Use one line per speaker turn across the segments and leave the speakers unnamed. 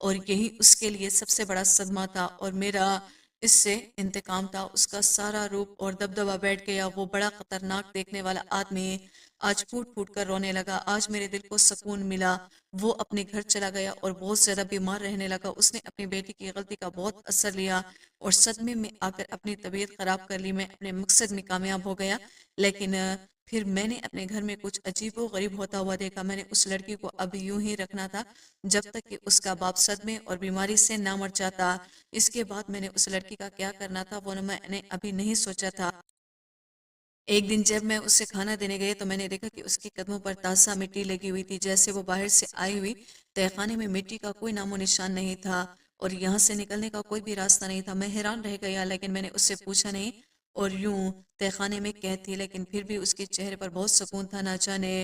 اور یہی اس کے لیے سب سے بڑا صدمہ تھا، اور میرا اس سے انتقام تھا۔ اس کا سارا روپ اور دبدبا بیٹھ گیا۔ وہ بڑا خطرناک دیکھنے والا آدمی آج پھوٹ پھوٹ کر رونے لگا۔ آج میرے دل کو سکون ملا۔ وہ اپنے گھر چلا گیا اور بہت زیادہ بیمار رہنے لگا۔ اس نے اپنی بیٹی کی غلطی کا بہت اثر لیا اور صدمے میں آ کر اپنی طبیعت خراب کر لی۔ میں اپنے مقصد میں کامیاب ہو گیا، لیکن پھر میں نے اپنے گھر میں کچھ عجیب و غریب ہوتا ہوا دیکھا۔ میں نے اس لڑکی کو اب یوں ہی رکھنا تھا جب تک کہ اس کا باپ صدمے اور بیماری سے نہ مر جاتا۔ اس کے بعد میں نے اس لڑکی کا کیا کرنا تھا وہ میں نے ابھی نہیں سوچا تھا۔ ایک دن جب میں اسے کھانا دینے گئی تو میں نے دیکھا کہ اس کے قدموں پر تازہ مٹی لگی ہوئی تھی، جیسے وہ باہر سے آئی ہوئی۔ تہخانے میں مٹی کا کوئی نام و نشان نہیں تھا اور یہاں سے نکلنے کا کوئی بھی راستہ نہیں تھا۔ میں حیران رہ گیا، لیکن میں نے اس سے پوچھا نہیں اور یوں تہخانے میں قید تھی، لیکن پھر بھی اس کے چہرے پر بہت سکون تھا۔ نہ جانے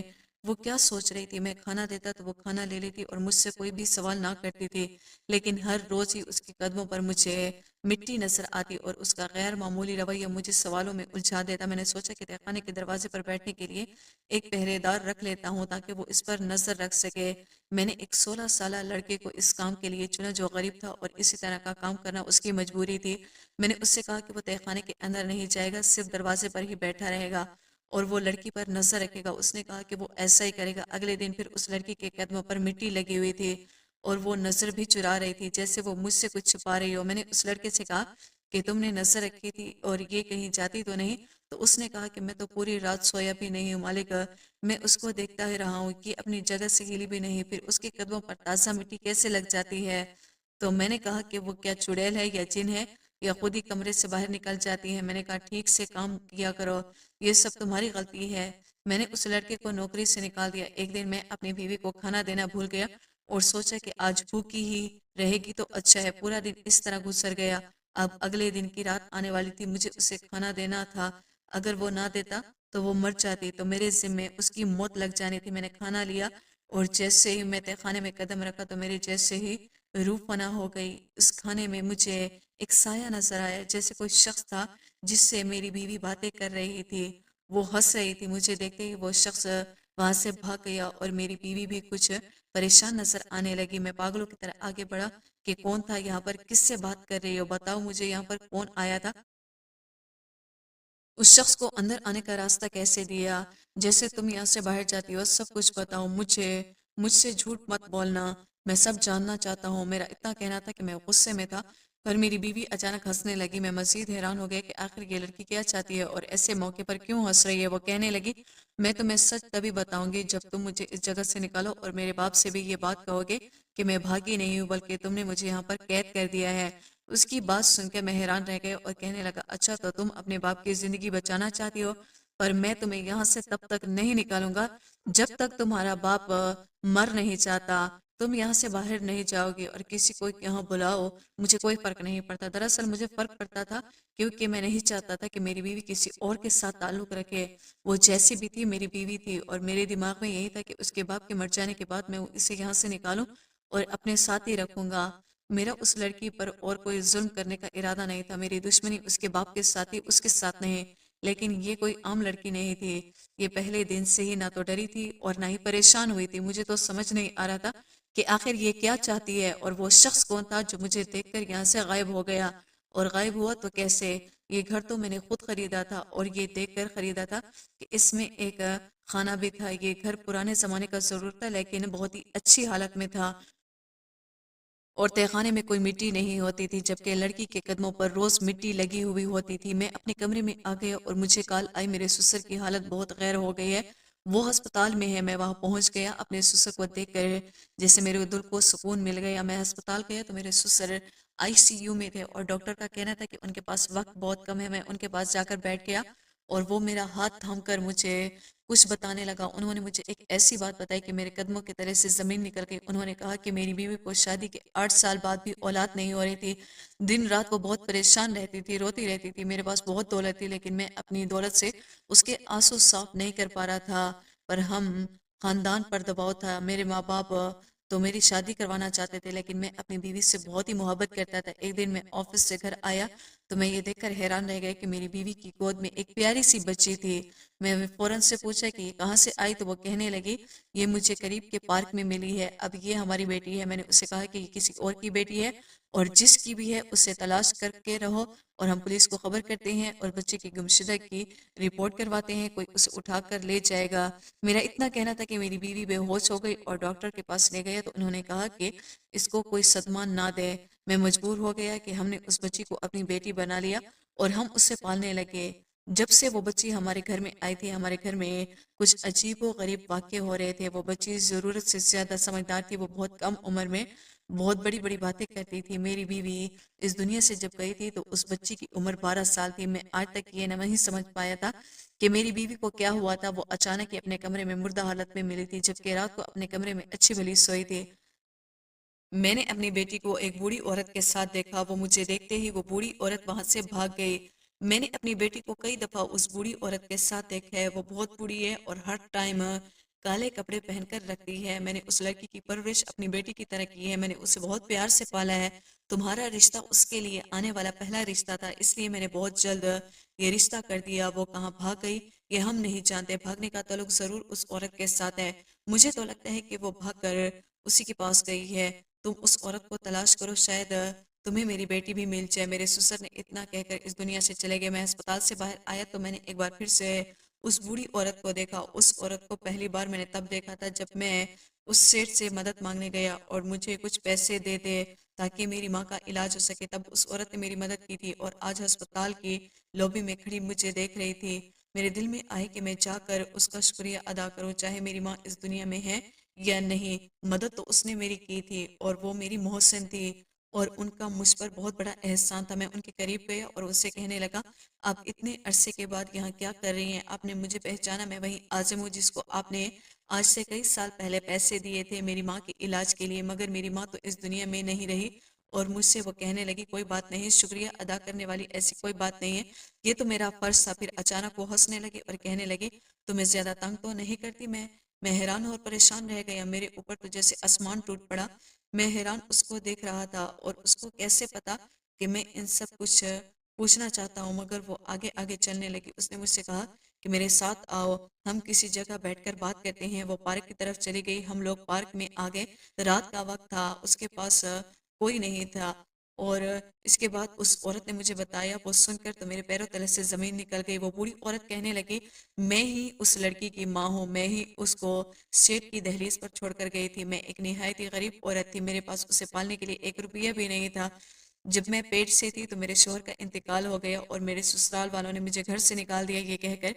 وہ کیا سوچ رہی تھی۔ میں کھانا دیتا تو وہ کھانا لے لیتی اور مجھ سے کوئی بھی سوال نہ کرتی تھی، لیکن ہر روز ہی اس کے قدموں پر مجھے مٹی نظر آتی اور اس کا غیر معمولی رویہ مجھے سوالوں میں الجھا دیتا۔ میں نے سوچا کہ تہخانے کے دروازے پر بیٹھنے کے لیے ایک پہرے دار رکھ لیتا ہوں تاکہ وہ اس پر نظر رکھ سکے۔ میں نے ایک 16 سالہ لڑکے کو اس کام کے لیے چنا جو غریب تھا اور اسی طرح کا کام کرنا اس کی مجبوری تھی۔ میں نے اس سے کہا کہ وہ تہخانے کے اندر نہیں جائے گا، صرف دروازے پر ہی بیٹھا رہے گا اور وہ لڑکی پر نظر رکھے گا۔ اس نے کہا کہ وہ ایسا ہی کرے گا۔ اگلے دن پھر اس لڑکی کے قدموں پر مٹی لگی ہوئی تھی اور وہ نظر بھی چرا رہی تھی، جیسے وہ مجھ سے کچھ چھپا رہی ہو۔ میں نے اس لڑکے سے کہا کہ تم نے نظر رکھی تھی اور یہ کہیں جاتی تو نہیں؟ تو اس نے کہا کہ میں تو پوری رات سویا بھی نہیں ہوں مالک، میں اس کو دیکھتا ہی رہا ہوں کہ اپنی جگہ سے ہلی بھی نہیں، پھر اس کے قدموں پر تازہ مٹی کیسے لگ جاتی ہے؟ تو میں نے کہا کہ وہ کیا چڑیل ہے یا جن ہے یا خود ہی کمرے سے باہر نکل جاتی ہے؟ میں نے کہا ٹھیک سے کام کیا کرو، یہ سب تمہاری غلطی ہے۔ میں نے اس لڑکے کو نوکری سے نکال دیا۔ ایک دن میں اپنی بیوی کو کھانا دینا بھول گیا اور سوچا کہ آج بھوکی ہی رہے گی تو اچھا ہے۔ پورا دن اس طرح گزر گیا۔ اب اگلے دن کی رات آنے والی تھی، مجھے اسے کھانا دینا تھا۔ اگر وہ نہ دیتا تو وہ مر جاتی، تو میرے ذمے اس کی موت لگ جانی تھی۔ میں نے کھانا لیا اور جیسے ہی میں تہخانے میں قدم رکھا تو میرے جیسے ہی روح فنا ہو گئی۔ اس کھانے میں مجھے ایک سایہ نظر آیا، جیسے کوئی شخص تھا جس سے میری بیوی باتیں کر رہی تھی۔ وہ ہنس رہی تھی۔ مجھے دیکھتے ہی وہ شخص وہاں سے بھاگ گیا اور میری بیوی بھی کچھ پریشان نظر آنے لگی۔ میں پاگلوں کی طرح آگے بڑھا کہ کون تھا یہاں پر، کس سے بات کر رہی ہو، بتاؤ مجھے یہاں پر کون آیا تھا؟ اس شخص کو اندر آنے کا راستہ کیسے دیا؟ جیسے تم یہاں سے باہر جاتی ہو سب کچھ بتاؤ مجھ سے جھوٹ مت بولنا، میں سب جاننا چاہتا ہوں۔ میرا اتنا کہنا تھا کہ میں غصے میں تھا، پر میری بیوی اچانک ہنسنے لگی۔ میں مزید حیران ہو گیا کہ آخر یہ لڑکی کیا چاہتی ہے اور ایسے موقع پر کیوں ہنس رہی ہے۔ وہ کہنے لگی میں تمہیں سچ تبھی بتاؤں گی جب تم مجھے اس جگہ سے نکالو اور میرے باپ سے بھی یہ بات کہو گے کہ میں بھاگی نہیں ہوں بلکہ تم نے مجھے یہاں پر قید کر دیا ہے۔ اس کی بات سن کے میں حیران رہ گئے اور کہنے لگا اچھا تو تم اپنے باپ کی زندگی بچانا چاہتی ہو، پر میں تمہیں یہاں سے تب تک نہیں نکالوں گا جب تک تمہارا باپ مر نہیں چاہتا۔ تم یہاں سے باہر نہیں جاؤ گی اور کسی کو یہاں بلاؤ، مجھے کوئی فرق نہیں پڑتا۔ دراصل مجھے فرق پڑتا تھا کیونکہ میں نہیں چاہتا تھا کہ میری بیوی کسی اور کے ساتھ تعلق رکھے۔ وہ جیسی بھی تھی میری بیوی تھی اور میرے دماغ میں یہی تھا کہ اس کے باپ کے مر جانے کے بعد میں اسے یہاں سے نکالوں اور اپنے ساتھ ہی رکھوں گا۔ میرا اس لڑکی پر اور کوئی ظلم کرنے کا ارادہ نہیں تھا۔ میری دشمنی اس کے باپ کے ساتھ ہی، اس کے ساتھ نہیں۔ لیکن یہ کوئی عام لڑکی نہیں تھی۔ یہ پہلے دن سے ہی نہ تو ڈری تھی اور نہ ہی پریشان ہوئی تھی۔ مجھے تو سمجھ نہیں آ رہا تھا کہ آخر یہ کیا چاہتی ہے اور وہ شخص کون تھا جو مجھے دیکھ کر یہاں سے غائب ہو گیا، اور غائب ہوا تو کیسے؟ یہ گھر تو میں نے خود خریدا تھا اور یہ دیکھ کر خریدا تھا کہ اس میں ایک خانہ بھی تھا۔ یہ گھر پرانے زمانے کا ضرور تھا لیکن بہت ہی اچھی حالت میں تھا اور تہخانے میں کوئی مٹی نہیں ہوتی تھی، جبکہ لڑکی کے قدموں پر روز مٹی لگی ہوئی ہوتی تھی۔ میں اپنے کمرے میں آ گیا اور مجھے کال آئی میرے سسر کی حالت بہت غیر ہو گئی ہے، وہ ہسپتال میں ہے۔ میں وہاں پہنچ گیا، اپنے سسر کو دیکھ کر جیسے میرے دل کو سکون مل گیا۔ میں ہسپتال گیا تو میرے سسر ICU میں تھے اور ڈاکٹر کا کہنا تھا کہ ان کے پاس وقت بہت کم ہے۔ میں ان کے پاس جا کر بیٹھ گیا اور وہ میرا ہاتھ تھام کر مجھے کچھ بتانے لگا۔ انہوں نے مجھے ایک ایسی بات بتائی کہ میرے قدموں کی طرح سے زمین نکل گئی۔ انہوں نے کہا کہ میری بیوی کو شادی کے 8 سال بعد بھی اولاد نہیں ہو رہی تھی۔ دن رات وہ بہت پریشان رہتی تھی، روتی رہتی تھی۔ میرے پاس بہت دولت تھی لیکن میں اپنی دولت سے اس کے آنسو صاف نہیں کر پا رہا تھا، پر ہم خاندان پر دباؤ تھا۔ میرے ماں باپ تو میری شادی کروانا چاہتے تھے لیکن میں اپنی بیوی سے بہت ہی محبت کرتا تھا۔ ایک دن میں آفس سے گھر آیا تو میں یہ دیکھ کر حیران رہ گئی کہ میری بیوی کی گود میں ایک پیاری سی بچی تھی۔ میں فوراً سے پوچھا کہ یہ کہاں سے آئی، تو وہ کہنے لگی یہ مجھے قریب کے پارک میں ملی ہے، اب یہ ہماری بیٹی ہے۔ میں نے اسے کہا کہ یہ کسی اور کی بیٹی ہے اور جس کی بھی ہے اسے تلاش کر کے رہو، اور ہم پولیس کو خبر کرتے ہیں اور بچے کی گمشدہ کی رپورٹ کرواتے ہیں، کوئی اسے اٹھا کر لے جائے گا۔ میرا اتنا کہنا تھا کہ میری بیوی بے ہوش ہو گئی اور ڈاکٹر کے پاس لے گیا تو انہوں نے کہا کہ اس کو کوئی صدمہ نہ دے۔ میں مجبور ہو گیا کہ ہم نے اس بچی کو اپنی بیٹی بنا لیا اور ہم اسے پالنے لگے۔ جب سے وہ بچی ہمارے گھر میں آئی تھی، ہمارے گھر میں کچھ عجیب و غریب واقع ہو رہے تھے۔ وہ بچی ضرورت سے زیادہ سمجھدار تھی، وہ بہت کم عمر میں بہت بڑی بڑی باتیں کرتی تھی۔ میری بیوی اس دنیا سے جب گئی تھی تو اس بچی کی عمر 12 سال تھی۔ میں آج تک یہ نہیں سمجھ پایا تھا کہ میری بیوی کو کیا ہوا تھا۔ وہ اچانک ہی اپنے کمرے میں مردہ حالت میں ملی تھی، جبکہ رات کو اپنے کمرے میں اچھی بھلی سوئی تھی۔ میں نے اپنی بیٹی کو ایک بوڑھی عورت کے ساتھ دیکھا، وہ مجھے دیکھتے ہی وہ بوڑھی عورت وہاں سے بھاگ گئی۔ میں نے اپنی بیٹی کو کئی دفعہ اس بوڑھی عورت کے ساتھ دیکھا ہے، وہ بہت بوڑھی ہے اور ہر ٹائم کالے کپڑے پہن کر رکھتی ہے۔ میں نے اس لڑکی کی پرورش اپنی بیٹی کی طرح کی ہے، میں نے اسے بہت پیار سے پالا ہے۔ تمہارا رشتہ اس کے لیے آنے والا پہلا رشتہ تھا، اس لیے میں نے بہت جلد یہ رشتہ کر دیا۔ وہ کہاں بھاگ گئی یہ ہم نہیں جانتے، بھاگنے کا تعلق ضرور اس عورت کے ساتھ ہے۔ مجھے تو لگتا ہے کہ وہ بھاگ کر اسی کے پاس گئی ہے۔ تم اس عورت کو تلاش کرو، شاید تمہیں میری بیٹی بھی مل جائے۔ میرے سسر نے اتنا کہہ کر اس دنیا سے چلے گئے۔ میں ہسپتال سے باہر آیا تو میں نے ایک بار پھر سے اس بوڑھی عورت کو دیکھا۔ اس عورت کو پہلی بار میں نے تب دیکھا تھا جب میں اس سیٹ سے مدد مانگنے گیا اور مجھے کچھ پیسے دے دے تاکہ میری ماں کا علاج ہو سکے۔ تب اس عورت نے میری مدد کی تھی اور آج ہسپتال کی لابی میں کھڑی مجھے دیکھ رہی تھی۔ میرے دل میں آئے کہ میں جا کر اس کا شکریہ ادا کروں، چاہے میری ماں اس دنیا میں ہے یا نہیں۔ مدد تو اس نے میری کی تھی اور وہ میری محسن تھی اور ان کا مجھ پر بہت بڑا احسان تھا۔ میں ان کے قریب گیا اور ان سے کہنے لگا آپ اتنے عرصے کے بعد یہاں کیا کر رہی ہیں؟ آپ نے مجھے پہچانا؟ میں وہی عازم ہوں جس کو آپ نے آج سے کئی سال پہلے پیسے دیے تھے میری ماں کے علاج کے لیے، مگر میری ماں تو اس دنیا میں نہیں رہی۔ اور مجھ سے وہ کہنے لگی کوئی بات نہیں، شکریہ ادا کرنے والی ایسی کوئی بات نہیں ہے، یہ تو میرا فرض تھا۔ پھر اچانک وہ ہنسنے لگے اور کہنے لگے تمہیں زیادہ تنگ تو نہیں کرتی؟ میں حیران اور پریشان رہ گیا، میرے اوپر تو جیسے آسمان ٹوٹ پڑا۔ میں حیران اس کو دیکھ رہا تھا اور اس کو کیسے پتا کہ میں ان سب کچھ پوچھنا چاہتا ہوں، مگر وہ آگے آگے چلنے لگی۔ اس نے مجھ سے کہا کہ میرے ساتھ آؤ، ہم کسی جگہ بیٹھ کر بات کرتے ہیں۔ وہ پارک کی طرف چلی گئی، ہم لوگ پارک میں آ گئے۔ رات کا وقت تھا، اس کے پاس کوئی نہیں تھا اور اس کے بعد اس عورت نے مجھے بتایا، وہ سن کر تو میرے پیروں تلے سے زمین نکل گئی۔ وہ بوڑھی عورت کہنے لگی میں ہی اس لڑکی کی ماں ہوں، میں ہی اس کو سیٹ کی دہلیز پر چھوڑ کر گئی تھی۔ میں ایک نہایت ہی غریب عورت تھی، میرے پاس اسے پالنے کے لیے 1 روپیہ بھی نہیں تھا۔ جب میں پیٹ سے تھی تو میرے شوہر کا انتقال ہو گیا اور میرے سسرال والوں نے مجھے گھر سے نکال دیا، یہ کہہ کر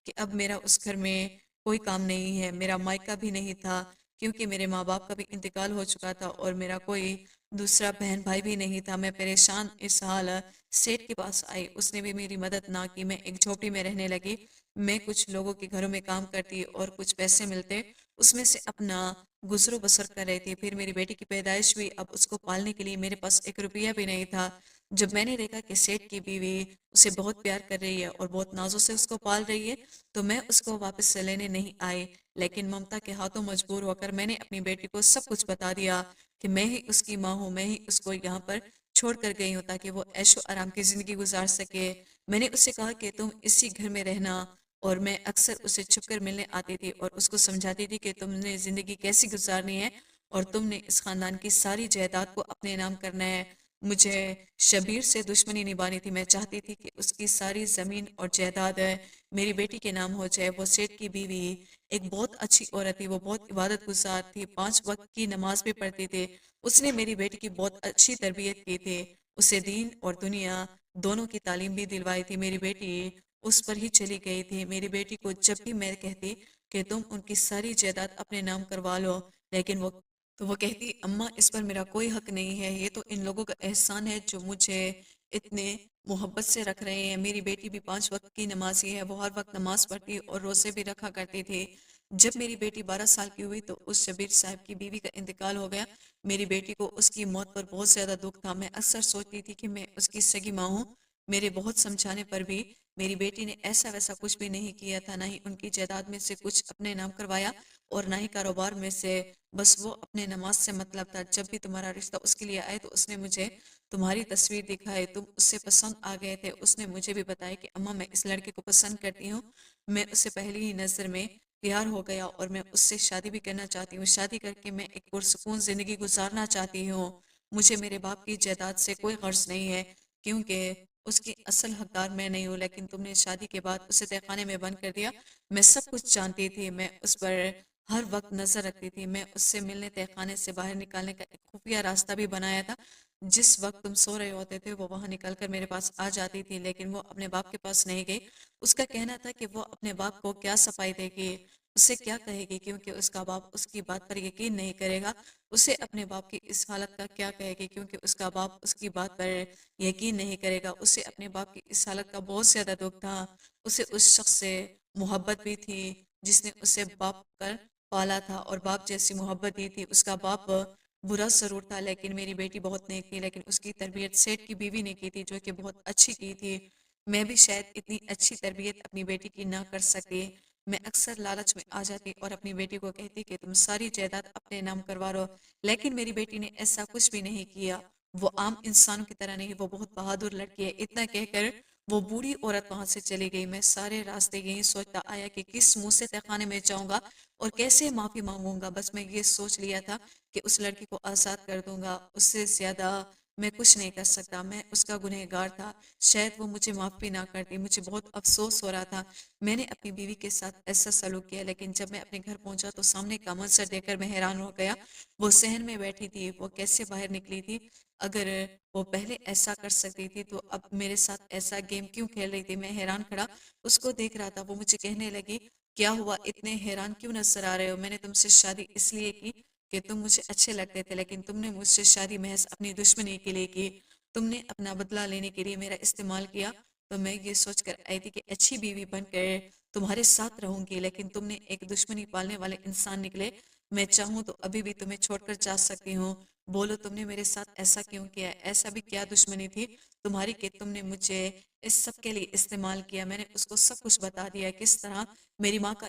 کہ اب میرا اس گھر میں کوئی کام نہیں ہے۔ میرا مائکہ بھی نہیں تھا کیونکہ میرے ماں باپ کا بھی انتقال ہو چکا تھا اور میرا کوئی دوسرا بہن بھائی بھی نہیں تھا۔ میں پریشان اس حال سیٹ کے پاس آئی، اس نے بھی میری مدد نہ کی۔ میں ایک جھوپڑی میں رہنے لگی، میں کچھ لوگوں کے گھروں میں کام کرتی اور کچھ پیسے ملتے، اس میں سے اپنا گزر و بسر کر رہی تھی۔ پھر میری بیٹی کی پیدائش ہوئی، اب اس کو پالنے کے لیے میرے پاس 1 روپیہ بھی نہیں تھا۔ جب میں نے دیکھا کہ سیٹ کی بیوی اسے بہت پیار کر رہی ہے اور بہت نازوں سے اس کو پال رہی ہے تو میں اس کو واپس سے لینے نہیں آئی، لیکن ممتا کے ہاتھوں مجبور ہو کر میں نے اپنی بیٹی کو سب کچھ بتا دیا کہ میں ہی اس کی ماں ہوں، میں ہی اس کو یہاں پر چھوڑ کر گئی ہوں تاکہ وہ عیش و آرام کی زندگی گزار سکے۔ میں نے اس سے کہا کہ تم اسی گھر میں رہنا، اور میں اکثر اسے چھپ کر ملنے آتی تھی اور اس کو سمجھاتی تھی کہ تم نے زندگی کیسی گزارنی ہے اور تم نے اس خاندان کی ساری جائیداد کو اپنے نام کرنا ہے۔ مجھے شبیر سے دشمنی نبھانی تھی، میں چاہتی تھی کہ اس کی ساری زمین اور جائیداد میری بیٹی کے نام ہو جائے۔ وہ سیٹ کی بیوی ایک بہت اچھی عورت تھی، وہ بہت عبادت گزار تھی، 5 وقت کی نماز بھی پڑھتی تھی۔ اس نے میری بیٹی کی بہت اچھی تربیت کی تھی، اسے دین اور دنیا دونوں کی تعلیم بھی دلوائی تھی۔ میری بیٹی اس پر ہی چلی گئی تھی۔ میری بیٹی کو جب بھی میں کہتی کہ تم ان کی ساری جائیداد اپنے نام کروا لو، لیکن وہ کہتی اماں اس پر میرا کوئی حق نہیں ہے، یہ تو ان لوگوں کا احسان ہے جو مجھے اتنے محبت سے رکھ رہے ہیں۔ میری بیٹی بھی 5 وقت کی نمازی ہے، وہ ہر وقت نماز پڑھتی اور روزے بھی رکھا کرتی تھی۔ جب میری بیٹی 12 سال کی ہوئی تو اس شبیر صاحب کی بیوی کا انتقال ہو گیا۔ میری بیٹی کو اس کی موت پر بہت زیادہ دکھ تھا، میں اکثر سوچتی تھی کہ میں اس کی سگی ماں ہوں۔ میرے بہت سمجھانے پر بھی میری بیٹی نے ایسا ویسا کچھ بھی نہیں کیا تھا، نہ ہی ان کی جائیداد میں سے کچھ اپنے نام کروایا اور نہ ہی کاروبار میں سے، بس وہ اپنے نماز سے مطلب تھا۔ جب بھی تمہارا رشتہ اس کے لیے آئے تو اس نے مجھے تمہاری تصویر دکھائی، تم اس سے پسند آ گئے تھے۔ اس نے مجھے بھی بتایا کہ اماں میں اس لڑکے کو پسند کرتی ہوں، میں اس سے پہلی ہی نظر میں پیار ہو گیا اور میں اس سے شادی بھی کرنا چاہتی ہوں، شادی کر کے میں ایک پرسکون زندگی گزارنا چاہتی ہوں۔ مجھے میرے باپ کی جائیداد سے کوئی غرض نہیں ہے کیونکہ اس کی اصل حقدار میں نہیں ہوں، لیکن تم نے شادی کے بعد اسے تہہ خانے میں بند کر دیا۔ میں سب کچھ جانتی تھی، میں اس پر ہر وقت نظر رکھتی تھی، میں اس سے ملنے تہہ خانے سے باہر نکالنے کا ایک خفیہ راستہ بھی بنایا تھا۔ جس وقت تم سو رہے ہوتے تھے وہ وہاں نکل کر میرے پاس آ جاتی تھی، لیکن وہ اپنے باپ کے پاس نہیں گئی۔ اس کا کہنا تھا کہ وہ اپنے باپ کو کیا صفائی دے گی، اسے کیا کہے گی، کیونکہ اس کا باپ اس کی بات پر یقین نہیں کرے گا۔ اسے اپنے باپ کی اس حالت کا کیا کہے گی کیونکہ اس کا باپ اس کی بات پر یقین نہیں کرے گا۔ اسے اپنے باپ کی اس حالت کا بہت زیادہ دکھ تھا۔ اسے اس شخص سے محبت بھی تھی جس نے اسے باپ کر پالا تھا اور باپ جیسی محبت دی تھی۔ اس کا باپ برا ضرور تھا لیکن میری بیٹی بہت نیک تھی، لیکن اس کی تربیت سیٹھ کی بیوی نے کی تھی جو کہ بہت اچھی کی تھی۔ میں بھی شاید اتنی اچھی تربیت اپنی بیٹی کی نہ کر سکی۔ میں اکثر لالچ میں آ جاتی اور اپنی بیٹی کو کہتی کہ تم ساری جائیداد اپنے نام کروا لو، لیکن میری بیٹی نے ایسا کچھ بھی نہیں کیا۔ وہ عام انسانوں کی طرح نہیں، وہ بہت بہادر لڑکی ہے۔ اتنا کہہ کر وہ بوڑھی عورت وہاں سے چلی گئی۔ میں سارے راستے یہی سوچتا آیا کہ کس منہ سے تہہ خانے میں جاؤں گا اور کیسے معافی مانگوں گا۔ بس میں یہ سوچ لیا تھا کہ اس لڑکی کو آزاد کر دوں گا، اس سے زیادہ میں کچھ نہیں کر سکتا۔ میں اس کا گنہگار تھا، شاید وہ مجھے معاف بھی نہ کرتی۔ مجھے بہت افسوس ہو رہا تھا میں نے اپنی بیوی کے ساتھ ایسا سلوک کیا، لیکن جب میں اپنے گھر پہنچا تو سامنے کا منظر دیکھ کر میں حیران ہو گیا۔ وہ صحن میں بیٹھی تھی، وہ کیسے باہر نکلی تھی؟ اگر وہ پہلے ایسا کر سکتی تھی تو اب میرے ساتھ ایسا گیم کیوں کھیل رہی تھی؟ میں حیران کھڑا اس کو دیکھ رہا تھا۔ وہ مجھے کہنے لگی، کیا ہوا، اتنے حیران کیوں نظر آ رہے ہو؟ میں نے تم سے شادی اس لیے کی کہ تم مجھے اچھے لگتے تھے، لیکن تم نے مجھ سے شادی محض اپنی دشمنی کے لیے کی۔ تم نے اپنا بدلہ لینے کے لیے میرا استعمال کیا۔ تو میں یہ سوچ کر آئی تھی کہ اچھی بیوی بن کر تمہارے ساتھ رہوں گی، لیکن تم نے ایک دشمنی پالنے والے انسان نکلے۔ میں چاہوں تو ابھی بھی تمہیں چھوڑ کر جا سکتی ہوں۔ بولو تم نے میرے ساتھ ایسا کیوں کیا؟ ایسا بھی کیا دشمنی تھی تمہاری کہ تم نے مجھے اس سب کے لیے استعمال کیا؟ میں نے اس کو سب کچھ بتا دیا، کس طرح میری ماں کا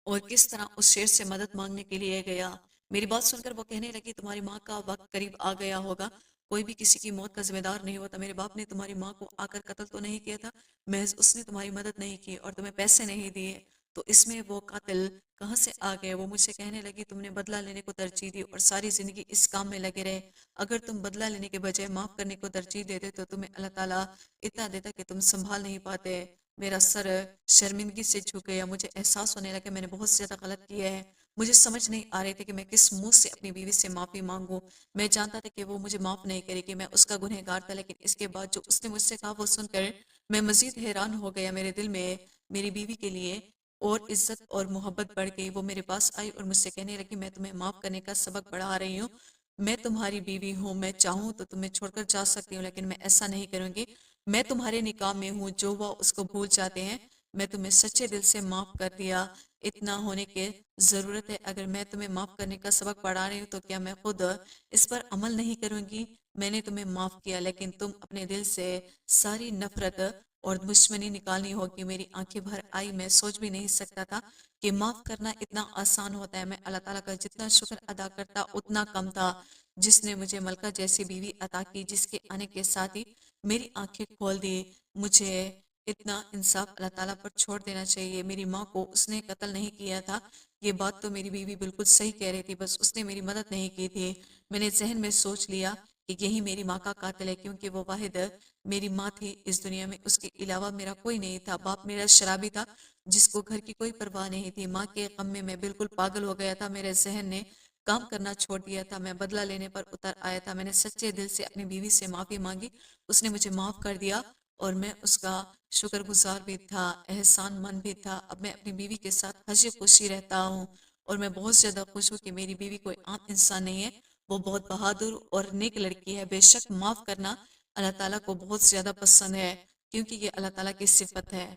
اور کس طرح اس شیر سے مدد مانگنے کے لیے گیا۔ میری بات سن کر وہ کہنے لگی، تمہاری ماں کا وقت قریب آ گیا ہوگا، کوئی بھی کسی کی موت کا ذمہ دار نہیں ہوتا۔ میرے باپ نے تمہاری ماں کو آ کر قتل تو نہیں کیا تھا، محض اس نے تمہاری مدد نہیں کی اور تمہیں پیسے نہیں دیے، تو اس میں وہ قاتل کہاں سے آ گئے؟ وہ مجھ سے کہنے لگی، تم نے بدلہ لینے کو ترجیح دی اور ساری زندگی اس کام میں لگے رہے۔ اگر تم بدلہ لینے کے بجائے معاف کرنے کو ترجیح دیتے تو تمہیں اللہ تعالیٰ اتنا دیتا کہ تم سنبھال نہیں پاتے۔ میرا سر شرمندگی سے جھک گیا، مجھے احساس ہونے لگا کہ میں نے بہت زیادہ غلط کیا ہے۔ مجھے سمجھ نہیں آ رہی تھی کہ میں کس منہ سے اپنی بیوی سے معافی مانگوں۔ میں جانتا تھا کہ وہ مجھے معاف نہیں کرے گی، میں اس کا گنہگار تھا، لیکن اس کے بعد جو اس نے مجھ سے کہا وہ سن کر میں مزید حیران ہو گیا۔ میرے دل میں میری بیوی کے لیے اور عزت اور محبت بڑھ گئی۔ وہ میرے پاس آئی اور مجھ سے کہنے لگی، میں تمہیں معاف کرنے کا سبق پڑھا رہی ہوں، میں تمہاری بیوی ہوں، میں چاہوں تو تمہیں چھوڑ کر جا سکتی ہوں، لیکن میں ایسا نہیں کروں گی۔ میں تمہارے نکاح میں ہوں، جو وہ اس کو بھول جاتے ہیں، میں تمہیں سچے دل سے معاف کر دیا۔ اتنا ہونے کی ضرورت ہے، اگر میں تمہیں معاف کرنے کا سبق پڑھا رہی ہوں تو کیا میں خود اس پر عمل نہیں کروں گی؟ میں نے تمہیں معاف کیا، لیکن تم اپنے دل سے ساری نفرت اور دشمنی نکالنی ہوگی۔ میری آنکھیں بھر آئی، میں سوچ بھی نہیں سکتا تھا کہ معاف کرنا اتنا آسان ہوتا ہے۔ میں اللہ تعالیٰ کا جتنا شکر ادا کرتا اتنا کم تھا، جس نے مجھے ملکہ جیسی بیوی عطا کی، جس کے آنے کے ساتھ ہی میری آنکھیں کھول دی۔ مجھے اتنا انصاف اللہ تعالیٰ پر چھوڑ دینا چاہیے۔ میری ماں کو اس نے قتل نہیں کیا تھا، یہ بات تو میری بیوی بالکل صحیح کہہ رہی تھی، بس اس نے میری مدد نہیں کی تھی۔ میں نے ذہن میں سوچ لیا کہ یہی میری ماں کا قاتل ہے، کیونکہ وہ واحد میری ماں تھی اس دنیا میں، اس کے علاوہ میرا کوئی نہیں تھا۔ باپ میرا شرابی تھا جس کو گھر کی کوئی پرواہ نہیں تھی۔ ماں کے غم میں بالکل پاگل ہو گیا تھا، میرے ذہن نے کام کرنا چھوڑ دیا تھا، میں بدلہ لینے پر اتر آیا تھا۔ میں نے سچے دل سے اپنی بیوی سے معافی مانگی، اس نے مجھے معاف کر دیا اور میں اس کا شکر گزار بھی تھا، احسان مند بھی تھا۔ اب میں اپنی بیوی کے ساتھ ہنسی خوشی رہتا ہوں اور میں بہت زیادہ خوش ہوں کہ میری بیوی کوئی عام انسان نہیں ہے، وہ بہت بہادر اور نیک لڑکی ہے۔ بے شک معاف کرنا اللہ تعالیٰ کو بہت زیادہ پسند ہے، کیونکہ یہ اللہ تعالیٰ کی صفت ہے۔